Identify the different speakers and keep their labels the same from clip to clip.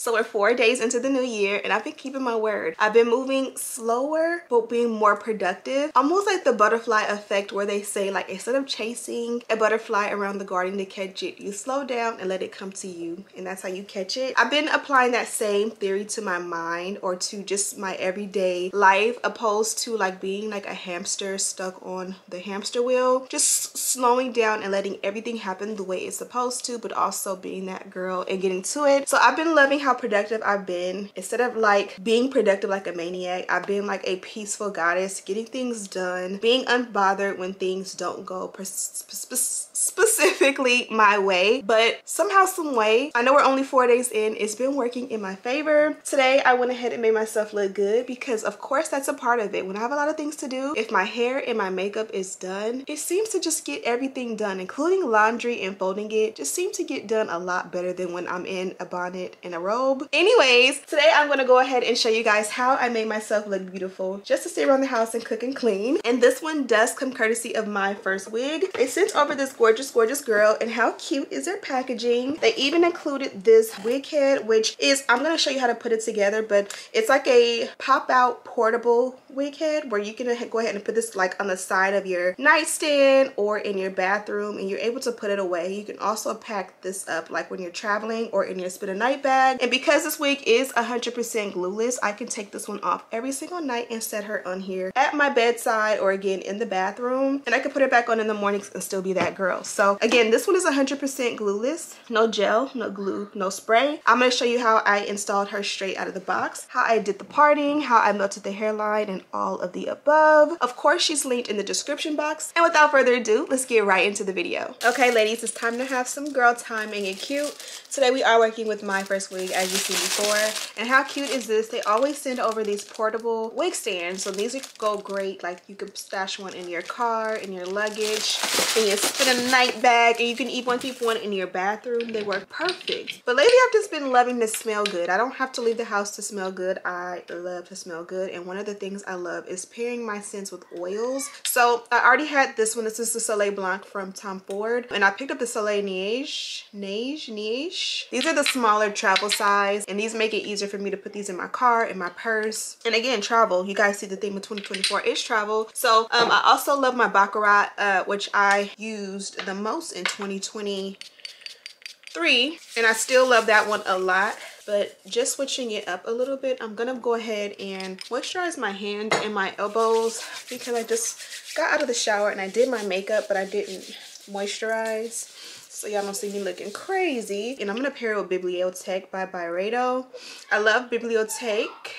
Speaker 1: So we're 4 days into the new year and I've been keeping my word. I've been moving slower but being more productive. Almost like the butterfly effect, where they say, like, instead of chasing a butterfly around the garden to catch it, you slow down and let it come to you, and that's how you catch it. I've been applying that same theory to my mind, or to just my everyday life, opposed to like being like a hamster stuck on the hamster wheel. Just slowing down and letting everything happen the way it's supposed to, but also being that girl and getting to it. So I've been loving how productive I've been. Instead of like being productive like a maniac, I've been like a peaceful goddess, getting things done, being unbothered when things don't go specifically my way. But somehow, some way, I know we're only 4 days in, it's been working in my favor. Today I went ahead and made myself look good, because of course that's a part of it. When I have a lot of things to do, if my hair and my makeup is done, it seems to just get everything done, including laundry and folding it, just seem to get done a lot better than when I'm in a bonnet and a robe. Anyways, today I'm going to go ahead and show you guys how I made myself look beautiful just to stay around the house and cook and clean. And this one does come courtesy of Myfirstwig. They sent over this gorgeous girl, and how cute is their packaging. They even included this wig head, which is, I'm going to show you how to put it together, but it's like a pop out portable wig head where you can go ahead and put this like on the side of your nightstand or in your bathroom, and you're able to put it away. You can also pack this up like when you're traveling or in your spend a night bag. And because this wig is 100% glueless, I can take this one off every single night and set her on here at my bedside, or again in the bathroom, and I can put it back on in the mornings and still be that girl. So again, this one is 100% glueless, no gel, no glue, no spray. I'm going to show you how I installed her straight out of the box, how I did the parting, how I melted the hairline, and all of the above. Of course, she's linked in the description box. And without further ado, let's get right into the video. Okay ladies, it's time to have some girl time and get cute. Today we are working with Myfirstwig, as you've seen before. And how cute is this? They always send over these portable wig stands, so these go great. Like, you could stash one in your car, in your luggage, in your spend a night bag, and you can even keep one in your bathroom. They work perfect. But lately I've just been loving to smell good. I don't have to leave the house to smell good. I love to smell good, and one of the things I love is pairing my scents with oils. So I already had this one. This is the Soleil Blanc from Tom Ford, and I picked up the Soleil Neige. These are the smaller travel size, and these make it easier for me to put these in my car, in my purse. And again, travel. You guys see the theme of 2024 is travel. So I also love my Baccarat, which I used the most in 2023, and I still love that one a lot. But just switching it up a little bit, I'm gonna go ahead and moisturize my hand and my elbows, because I just got out of the shower and I did my makeup, but I didn't moisturize, so y'all don't see me looking crazy. And I'm gonna pair it with Bibliothèque by Byredo. I love Bibliothèque.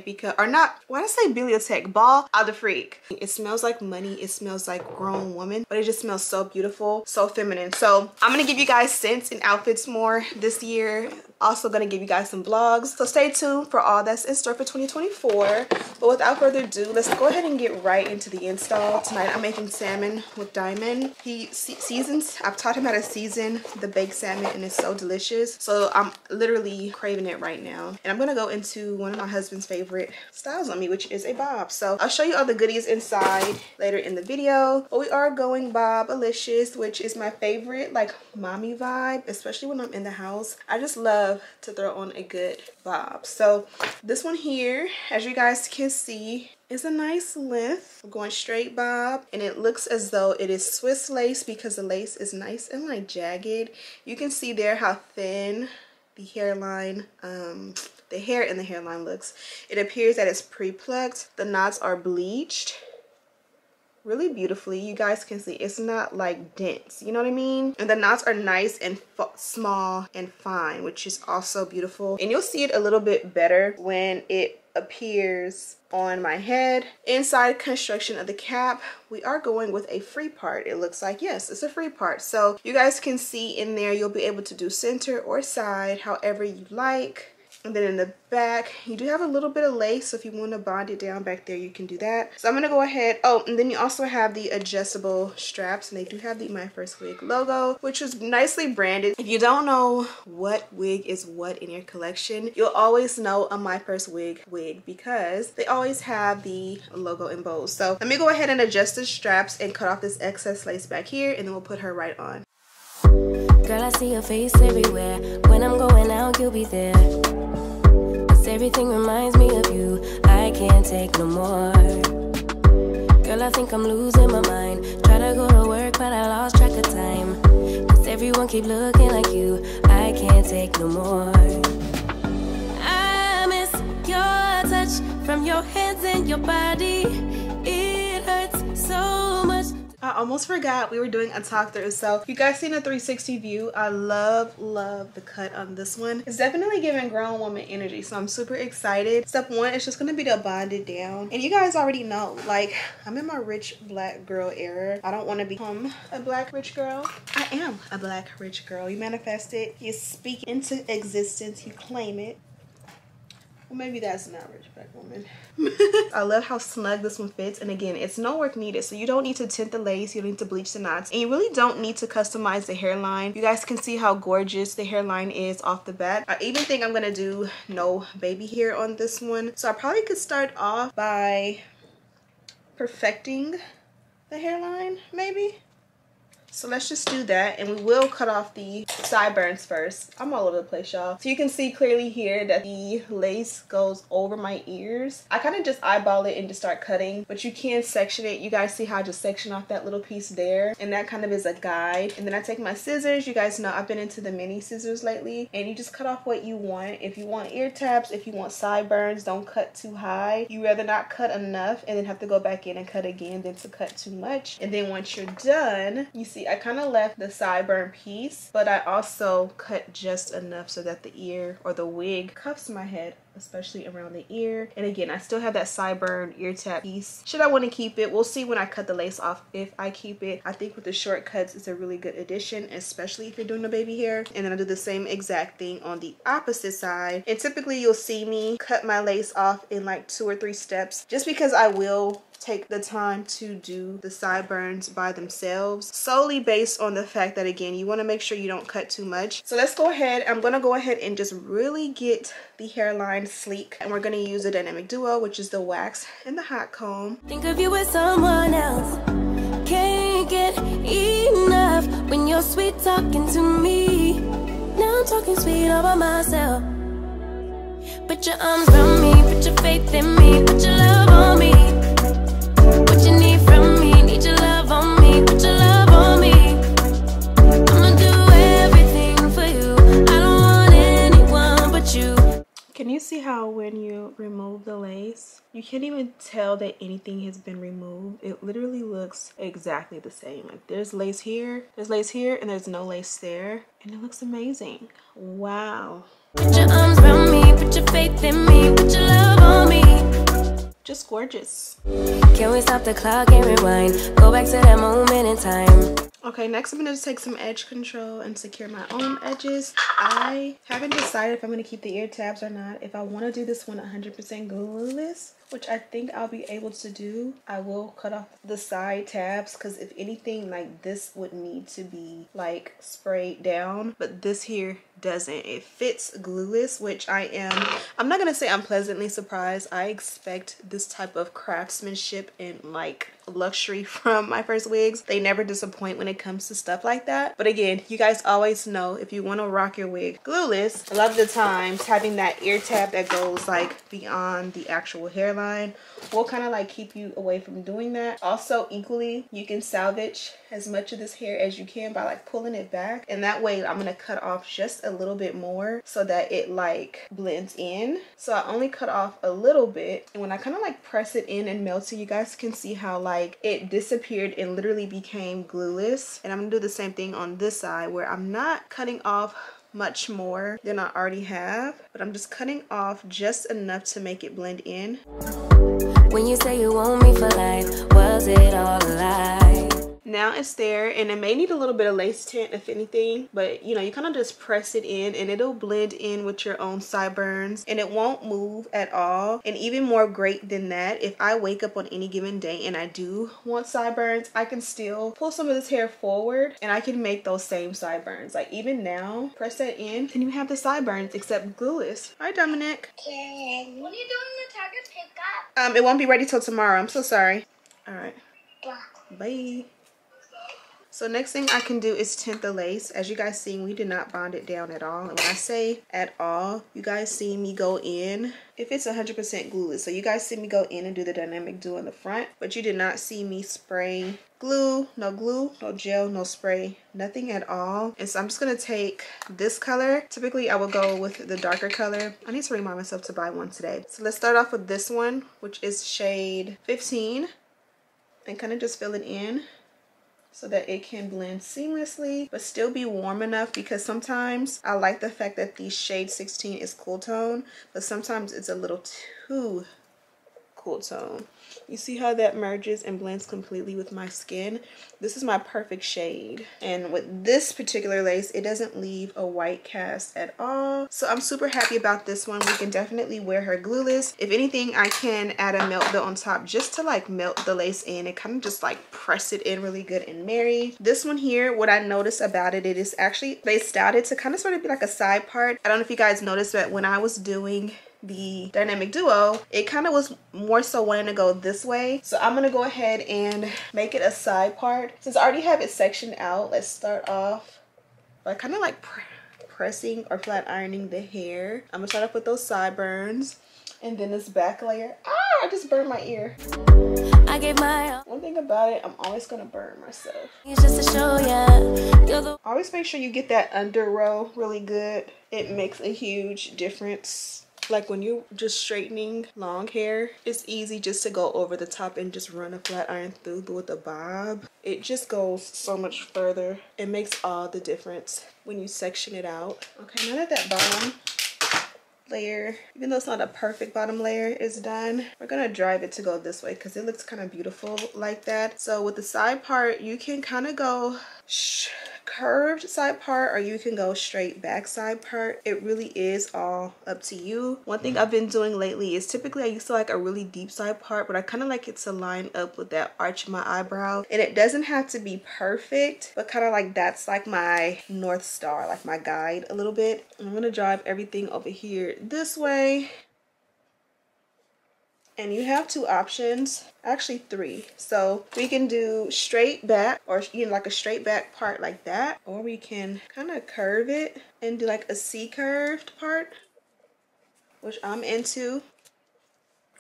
Speaker 1: Because, or not, why did I say Bibliothèque? Ball Au de Freak. It smells like money. It smells like grown woman, but it just smells so beautiful, so feminine. So I'm gonna give you guys scents and outfits more this year. Also gonna give you guys some vlogs, so stay tuned for all that's in store for 2024. But without further ado, let's go ahead and get right into the install. Tonight I'm making salmon with Diamond. He seasons, I've taught him how to season the baked salmon, and it's so delicious. So I'm literally craving it right now. And I'm gonna go into one of my husband's favorite styles on me, which is a bob. So I'll show you all the goodies inside later in the video. But we are going Bob-alicious, which is my favorite like mommy vibe, especially when I'm in the house. I just love to throw on a good bob. So this one here, as you guys can see, is a nice length. I'm going straight bob, and it looks as though it is Swiss lace, because the lace is nice and like jagged. You can see there how thin the hairline, the hair in the hairline looks. It appears that it's pre-plucked. The knots are bleached really beautifully. You guys can see it's not like dense, you know what I mean? And the knots are nice and small and fine, which is also beautiful. And you'll see it a little bit better when it appears on my head. Inside construction of the cap, we are going with a free part. It looks like, yes, it's a free part. So you guys can see in there, you'll be able to do center or side, however you like. And then in the back, you do have a little bit of lace, so if you want to bond it down back there, you can do that. So I'm going to go ahead. Oh, and then you also have the adjustable straps, and they do have the Myfirstwig logo, which is nicely branded. If you don't know what wig is what in your collection, you'll always know a Myfirstwig wig, because they always have the logo in bold. So let me go ahead and adjust the straps and cut off this excess lace back here, and then we'll put her right on.
Speaker 2: Girl, I see your face everywhere. When long you'll be there. Cause everything reminds me of you. I can't take no more. Girl, I think I'm losing my mind. Try to go to work, but I lost track of time. Cause everyone keep looking like you. I can't take no more. I miss your touch from your hands and your body. It hurts so much.
Speaker 1: I almost forgot we were doing a talk through. So you guys seen a 360 view. I love the cut on this one. It's definitely giving grown woman energy, so I'm super excited. Step one is just gonna be to bond it down, and you guys already know, like, I'm in my rich black girl era. I don't want to become a black rich girl. I am a black rich girl. You manifest it, you speak into existence, you claim it. Well, maybe that's not rich black woman. I love how snug this one fits, and again, it's no work needed, so you don't need to tint the lace, you don't need to bleach the knots, and you really don't need to customize the hairline. You guys can see how gorgeous the hairline is off the bat. I even think I'm gonna do no baby hair on this one, so I probably could start off by perfecting the hairline, maybe. So let's just do that, and we will cut off the sideburns first. I'm all over the place, y'all. So you can see clearly here that the lace goes over my ears. I kind of just eyeball it and just start cutting, but you can section it. You guys see how I just section off that little piece there, and that kind of is a guide. And then I take my scissors. You guys know I've been into the mini scissors lately, and you just cut off what you want. If you want ear tabs, if you want sideburns, don't cut too high. You rather not cut enough and then have to go back in and cut again than to cut too much. And then once you're done, you see I kind of left the sideburn piece, but I also cut just enough so that the ear or the wig cuffs my head, especially around the ear. And again, I still have that sideburn ear tab piece. Should I want to keep it? We'll see when I cut the lace off if I keep it. I think with the short cuts, it's a really good addition, especially if you're doing the baby hair. And then I do the same exact thing on the opposite side. And typically you'll see me cut my lace off in like 2 or 3 steps, just because I will take the time to do the sideburns by themselves, solely based on the fact that, again, you want to make sure you don't cut too much. So let's go ahead. I'm going to go ahead and just really get the hairline sleek, and we're going to use a dynamic duo, which is the wax and the hot comb.
Speaker 2: Think of you as someone else. Can't get enough when you're sweet talking to me. Now I'm talking sweet all by myself. Put your arms around me, put your faith in me, put your love on me. What you need from me, need your love on me, put your love on me. I'ma do everything for you. I don't want anyone but you.
Speaker 1: Can you see how when you remove the lace, you can't even tell that anything has been removed? It literally looks exactly the same. Like there's lace here, and there's no lace there, and it looks amazing. Wow.
Speaker 2: Put your arms around me, put your faith in me, put your love on me.
Speaker 1: Just gorgeous.
Speaker 2: Can we stop the clock and rewind? Go back to that moment in time.
Speaker 1: Okay, next I'm going to take some edge control and secure my own edges. I haven't decided if I'm going to keep the ear tabs or not. If I want to do this one 100% glueless, which I think I'll be able to do, I will cut off the side tabs, because if anything, like this would need to be like sprayed down, but this here doesn't. It fits glueless, which I'm not gonna say I'm pleasantly surprised. I expect this type of craftsmanship and like luxury from Myfirstwigs. They never disappoint when it comes to stuff like that. But again, you guys always know, if you want to rock your wig glueless, a lot of the times having that ear tab that goes like beyond the actual hairline will kind of like keep you away from doing that. Also, equally, you can salvage as much of this hair as you can by like pulling it back, and that way I'm gonna cut off just a little bit more so that it like blends in. So I only cut off a little bit, and when I kind of like press it in and melt it, you guys can see how like it disappeared and literally became glueless. And I'm gonna do the same thing on this side, where I'm not cutting off much more than I already have, but I'm just cutting off just enough to make it blend in.
Speaker 2: When you say you want me for life, was it all a lie?
Speaker 1: Now it's there, and it may need a little bit of lace tint if anything, but you know, you kind of just press it in and it'll blend in with your own sideburns, and it won't move at all. And even more great than that, if I wake up on any given day and I do want sideburns, I can still pull some of this hair forward and I can make those same sideburns. Like even now, press that in and you have the sideburns except glueless. Hi Dominic.
Speaker 3: What are you doing the Target pickup?
Speaker 1: It won't be ready till tomorrow. I'm so sorry. All right.
Speaker 3: Blah.
Speaker 1: Bye. So next thing I can do is tint the lace. As you guys see, we did not bond it down at all. And when I say at all, you guys see me go in. If it's 100% glueless, so you guys see me go in and do the dynamic duo in the front, but you did not see me spray glue, no gel, no spray, nothing at all. And so I'm just gonna take this color. Typically I will go with the darker color. I need to remind myself to buy one today. So let's start off with this one, which is shade 15, and kind of just fill it in so that it can blend seamlessly but still be warm enough, because sometimes I like the fact that the shade 16 is cool tone, but sometimes it's a little too cool tone. You see how that merges and blends completely with my skin? This is my perfect shade. And with this particular lace, it doesn't leave a white cast at all. So I'm super happy about this one. We can definitely wear her glueless. If anything, I can add a melt bit on top just to like melt the lace in. It kind of just like press it in really good and marry. This one here, what I noticed about it, it is actually, they styled it to kind of sort of be like a side part. I don't know if you guys noticed that when I was doing the dynamic duo, it kind of was more so wanting to go this way. So I'm gonna go ahead and make it a side part. Since I already have it sectioned out, let's start off by kind of like pressing or flat ironing the hair. I'm gonna start off with those sideburns and then this back layer. I just burned my ear. I gave my one thing about it, I'm always gonna burn myself. It's just to show ya. Always make sure you get that under row really good. It makes a huge difference. Like when you're just straightening long hair, it's easy just to go over the top and just run a flat iron through, but with a bob, it just goes so much further. It makes all the difference when you section it out. Okay, now that bottom layer, even though it's not a perfect bottom layer, is done, we're gonna drive it to go this way because it looks kind of beautiful like that. So with the side part, you can kind of go curved side part, or you can go straight back side part. It really is all up to you. One thing I've been doing lately is typically I used to like a really deep side part, but I kind of like it to line up with that arch of my eyebrow, and it doesn't have to be perfect, but kind of like that's like my North Star, like my guide a little bit. I'm gonna drive everything over here this way. And you have two options, actually three. So we can do straight back, or you know, like a straight back part like that, or we can kind of curve it and do like a C curved part, which I'm into.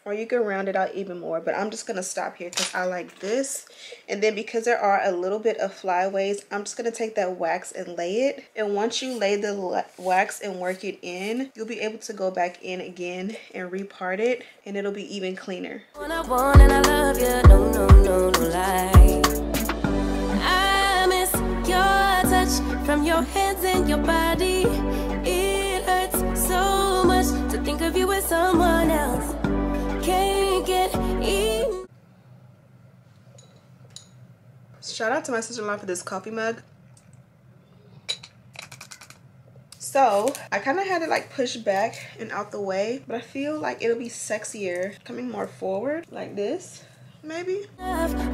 Speaker 1: Or you can round it out even more, but I'm just gonna stop here because I like this. And then because there are a little bit of flyaways, I'm just gonna take that wax and lay it. And once you lay the wax and work it in, you'll be able to go back in again and repart it, and it'll be even cleaner. When I want and I love you, no lie. I miss your touch from your hands and your body. It hurts so much to think of you with someone else. Can't get in. Shout out to my sister-in-law for this coffee mug. So I kind of had it like pushed back and out the way, but I feel like it'll be sexier coming more forward like this, maybe.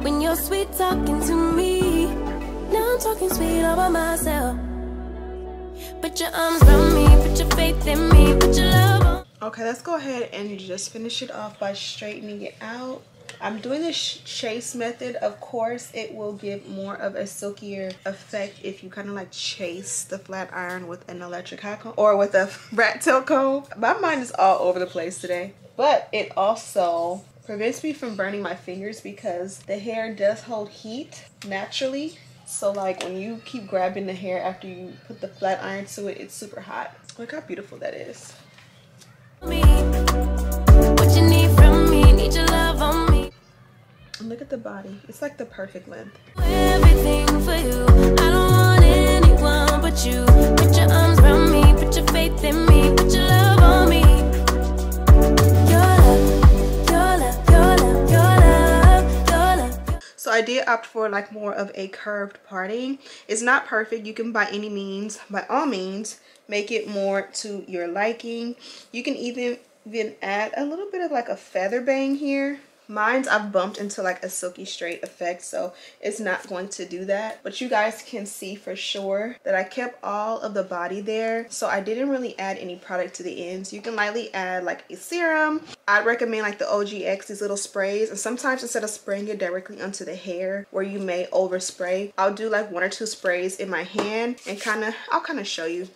Speaker 1: When you're sweet talking to me, now I'm talking sweet all by myself. Put your arms around me, put your faith in me, put your love on. Okay, let's go ahead and just finish it off by straightening it out. I'm doing the chase method. Of course, it will give more of a silkier effect if you kind of like chase the flat iron with an electric hot comb or with a rat tail comb. My mind is all over the place today. But it also prevents me from burning my fingers because the hair does hold heat naturally. So like when you keep grabbing the hair after you put the flat iron to it, it's super hot. Look how beautiful that is. What you need from me, need your love on me. And look at the body, it's like the perfect length. Everything for you, I don't want anyone but you. Put your arms around me, put your faith in me, put your love on me. Your love, your love, your love, your love, your love. So I did opt for like more of a curved parting. It's not perfect. You can by any means, by all means, make it more to your liking. You can even add a little bit of like a feather bang here Mine's I've bumped into like a silky straight effect, so it's not going to do that. But you guys can see for sure that I kept all of the body there, so I didn't really add any product to the ends. You can lightly add like a serum. I'd recommend like the OGX, these little sprays, and sometimes instead of spraying it directly onto the hair where you may overspray, I'll do like 1 or 2 sprays in my hand and I'll kind of show you.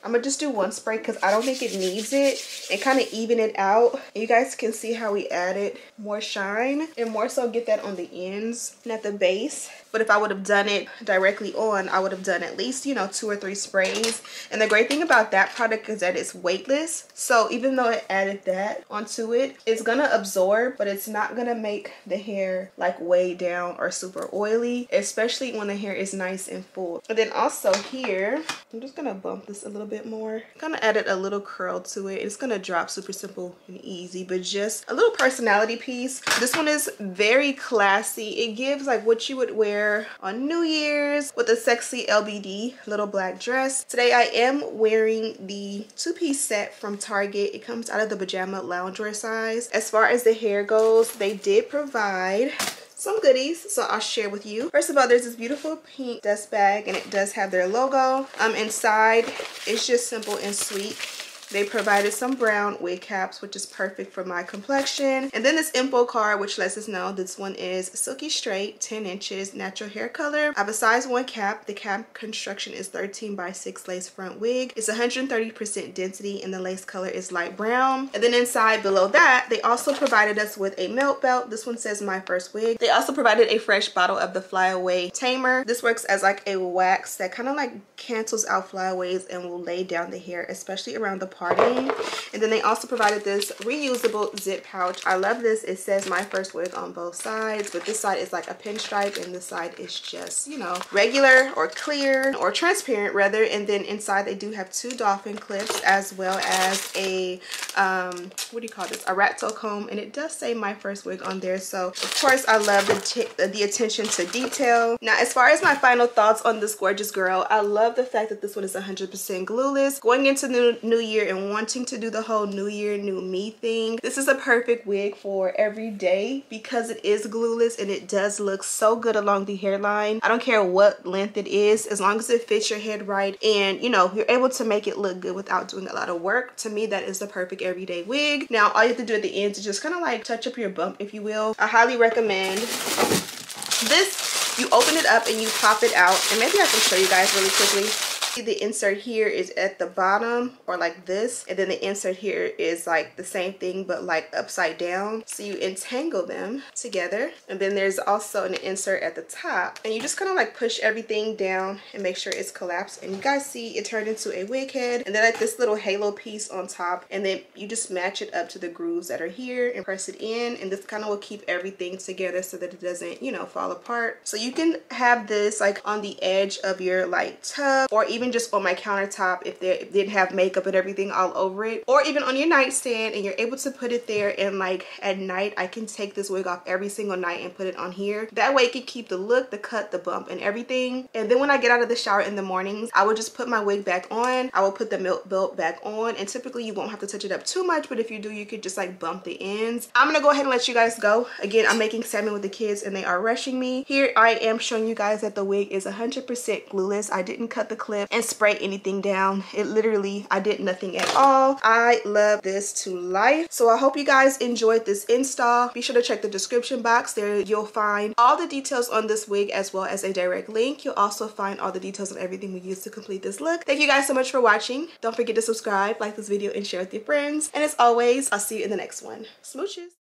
Speaker 1: I'm gonna just do 1 spray because I don't think it needs it, and kind of even it out. And you guys can see how we added more shine and more so get that on the ends and at the base. But if I would have done it directly on, I would have done at least, you know, 2 or 3 sprays. And the great thing about that product is that it's weightless. So even though it added that onto it, it's gonna absorb, but it's not gonna make the hair like way down or super oily, especially when the hair is nice and full. And then also here, I'm just gonna bump this a little bit more. Kind of added a little curl to it. It's gonna drop super simple and easy, but just a little personality piece. This one is very classy. It gives like what you would wear on New Year's with a sexy LBD little black dress. Today I am wearing the 2-piece set from Target. It comes out of the pajama loungewear size. As far as the hair goes, they did provide some goodies, so I'll share with you. First of all, there's this beautiful pink dust bag, and it does have their logo. Inside it's just simple and sweet. They provided some brown wig caps, which is perfect for my complexion. And then this info card, which lets us know this one is silky straight, 10 inches, natural hair color. I have a size 1 cap. The cap construction is 13x6 lace front wig. It's 130% density, and the lace color is light brown. And then inside below that, they also provided us with a melt belt. This one says Myfirstwig. They also provided a fresh bottle of the flyaway tamer. This works as like a wax that kind of like cancels out flyaways and will lay down the hair, especially around the parting. And then they also provided this reusable zip pouch. I love this. It says Myfirstwig on both sides, but this side is like a pinstripe and this side is just, you know, regular or clear or transparent rather. And then inside they do have 2 dolphin clips as well as a what do you call this, a rat tail comb, and it does say Myfirstwig on there. So of course I love the attention to detail. Now as far as my final thoughts on this gorgeous girl, I love the fact that this one is 100% glueless. Going into the new year and wanting to do the whole new year new me thing, this is a perfect wig for every day because it is glueless and it does look so good along the hairline. I don't care what length it is, as long as it fits your head right and you know you're able to make it look good without doing a lot of work. To me, that is the perfect everyday wig. Now all you have to do at the ends is just kind of like touch up your bump, if you will. I highly recommend this. You open it up and you pop it out, and maybe I can show you guys really quickly. The insert here is at the bottom, or like this, and then the insert here is like the same thing but like upside down. So you entangle them together, and then there's also an insert at the top, and you just kind of like push everything down and make sure it's collapsed. And you guys see it turned into a wig head, and then like this little halo piece on top, and then you just match it up to the grooves that are here and press it in, and this kind of will keep everything together so that it doesn't, you know, fall apart. So you can have this like on the edge of your like tub, or even just on my countertop if they didn't have makeup and everything all over it, or even on your nightstand, and you're able to put it there. And like at night I can take this wig off every single night and put it on here. That way it can keep the look, the cut, the bump, and everything. And then when I get out of the shower in the mornings, I will just put my wig back on. I will put the milk belt back on, and typically you won't have to touch it up too much, but if you do, you could just like bump the ends. I'm gonna go ahead and let you guys go. Again, I'm making salmon with the kids and they are rushing me. Here I am showing you guys that the wig is 100% glueless. I didn't cut the clip and spray anything down. It literally, I did nothing at all. I love this to life. So I hope you guys enjoyed this install. Be sure to check the description box. There you'll find all the details on this wig as well as a direct link. You'll also find all the details on everything we used to complete this look. Thank you guys so much for watching. Don't forget to subscribe, like this video, and share with your friends. And as always, I'll see you in the next one. Smooches.